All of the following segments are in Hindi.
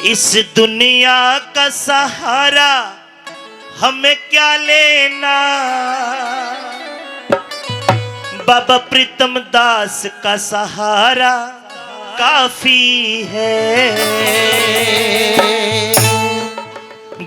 इस दुनिया का सहारा हमें क्या लेना, बाबा प्रीतम दास का सहारा काफी है।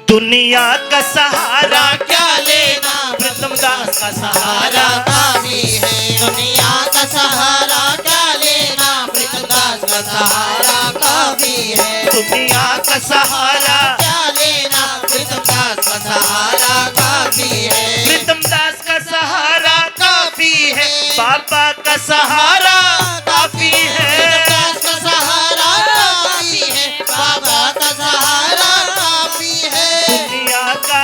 दुनिया का सहारा क्या लेना, प्रीतम दास का सहारा काफी है। दुनिया का सहारा क्या लेना, प्रीतम दास का सहारा काफी है। दुनिया का सहारा क्या लेना, प्रीतम दास का सहारा काफी है। प्रीतम दास का सहारा काफी है, बाबा का सहारा काफी है। प्रीतम दास का सहारा काफी है, बाबा का सहारा काफी है। दुनिया का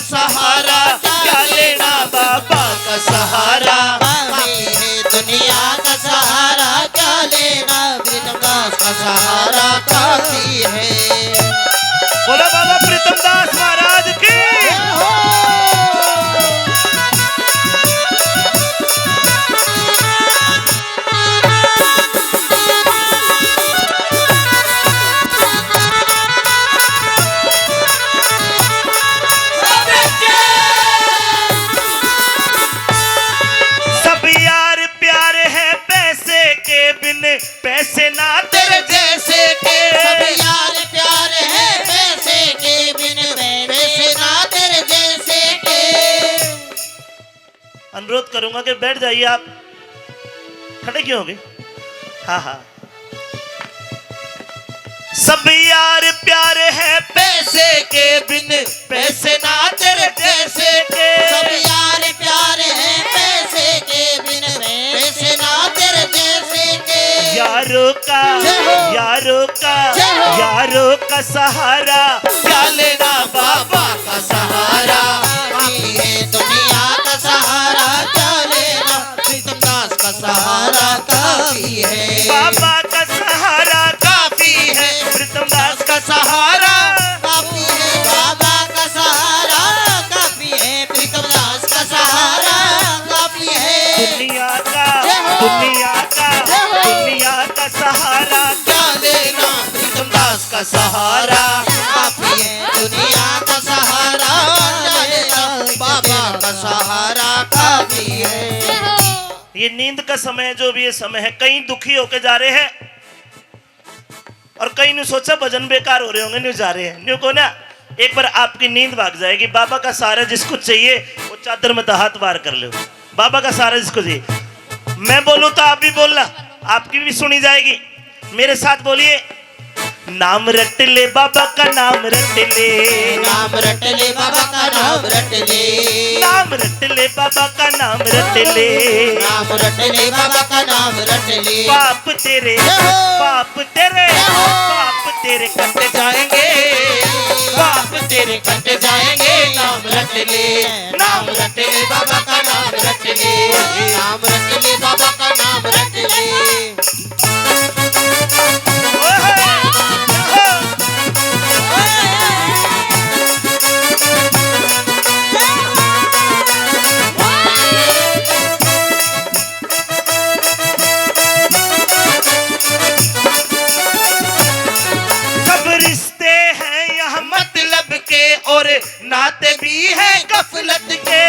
सहारा क्या लेना, बाबा का सहारा काफी है। दुनिया का सहारा क्या लेना, प्रीतम दास का सहारा काफी है। बोलो बाबा प्रीतम दास महाराज की। पैसे ना तेरे जैसे के, सब यार प्यार है पैसे के बिन, पैसे ना तेरे जैसे के। अनुरोध करूंगा कि बैठ जाइए आप। खड़े क्यों हो गए? हाँ हाँ। सब यार प्यार है पैसे के बिन, पैसे ना तेरे जैसे के। सब यार प्यार है पैसे के बिन, पैसे ना तेरे जैसे के। यारों का सहारा क्या लेना, बाबा का सहारा काफी है। दुनिया का सहारा क्या लेना, प्रीतम दास का सहारा काफी है। बाबा का सहारा काफी है, प्रीतम दास का सहारा काफी है। बाबा का सहारा काफी है, प्रीतम दास का सहारा काफी है। दुनिया का सहारा क्या लेना, प्रीतम दास का सहारा काफी है। दुनिया का सहारा क्या लेना, बाबा का सहारा काफी है। ये नींद का समय है, जो भी ये समय है, कई दुखी होके जा रहे हैं और कई ने सोचा भजन बेकार हो रहे होंगे, न्यू जा रहे हैं। न्यू को ना एक बार आपकी नींद भाग जाएगी। बाबा का सहारा जिसको चाहिए वो चादर में हाथ वार कर लो। बाबा का सहारा जिसको चाहिए, मैं बोलूं तो आप भी बोलना, आपकी भी सुनी जाएगी। मेरे साथ बोलिए, नाम रट ले बाबा का, नाम रट ले, नाम रट ले बाबा का, नाम रट ले, नाम रट ले बाबा का, नाम रट ले, नाम रट ले बाबा का, नाम रट ले। पाप तेरे कट जाएंगे, पाप तेरे कट जाएंगे। नाम रट ले, नाम रट ले बाबा का, नाम रट ले, नाम रट ले बाबा का, नाम रट ले। और नाते भी है गफलत के,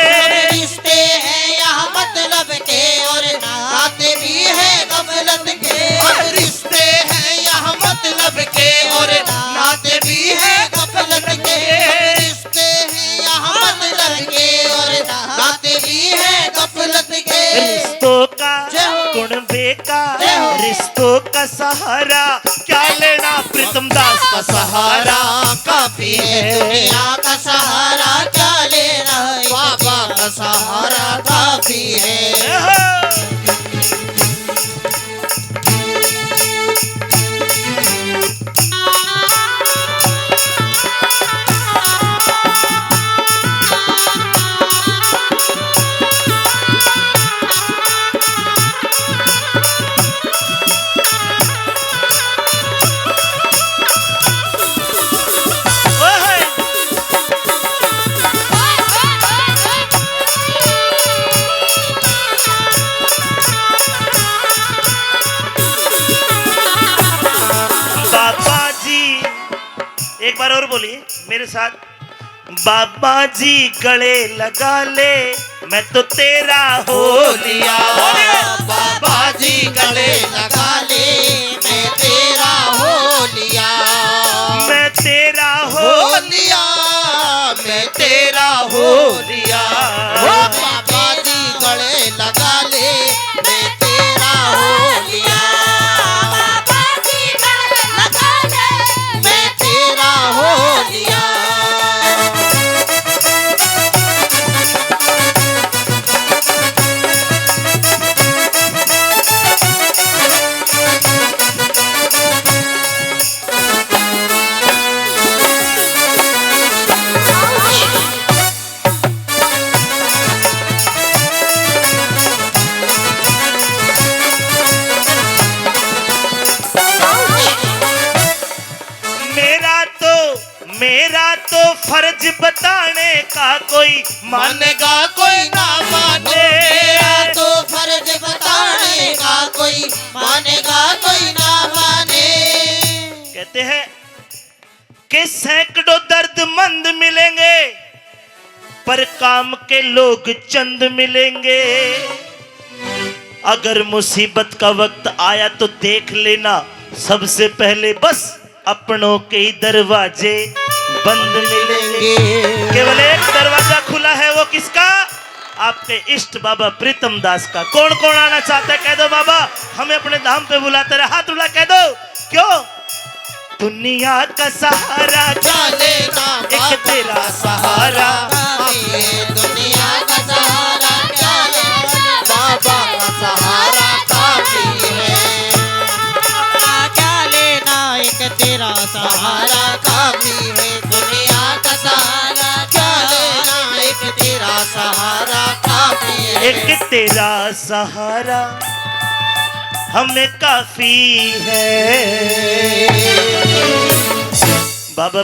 रिश्ते हैं यहाँ मतलब के, और नाते भी है गफलत के। रिश्ते हैं यहाँ मतलब के, और नाते भी है गफलत के। रिश्ते हैं यहाँ मतलब के, और नाते भी है गफलत के। रिश्तों का गुण बेकार, रिश्तों का सहारा क्या लेना, प्रीतम दास का सहारा काफी है। दुनिया का सहारा क्या लेना, बाबा का सहारा काफी है। एक बार और बोलिए मेरे साथ। बाबा जी गले लगा ले, मैं तो तेरा हो लिया। बाबा जी गले लगा ले, मैं तेरा हो लिया। मैं तेरा हो लिया, मैं तेरा हो लिया। बाबा जी गले लगा ले, मैं तेरा हो लिया। बाबा जी गले लगा ले, मैं तेरा हो लिया। मेरा तो फर्ज बताने का, कोई मानेगा कोई ना माने। मेरा तो फर्ज बताने का, कोई मानेगा कोई ना माने। कहते हैं कि सैकड़ों दर्दमंद मिलेंगे, पर काम के लोग चंद मिलेंगे। अगर मुसीबत का वक्त आया तो देख लेना, सबसे पहले बस अपनों के ही दरवाजे बंद मिलेंगे। केवल एक दरवाजा खुला है, वो किसका? आपके इष्ट बाबा प्रीतम दास का। कौन कौन आना चाहता है? कह दो बाबा हमें अपने धाम पे बुलाते रहे। हाथ उठा कह दो। क्यों? दुनिया का सहारा चले ना एक तेरा सहारा। दुनिया का सहारा चले, बाबा का सहारा काफी है। क्या लेना, एक तेरा सहारा काफी है। दुनिया का सहारा क्या लेना, एक तेरा सहारा काफी है। एक तेरा सहारा हमें काफी है। बाबा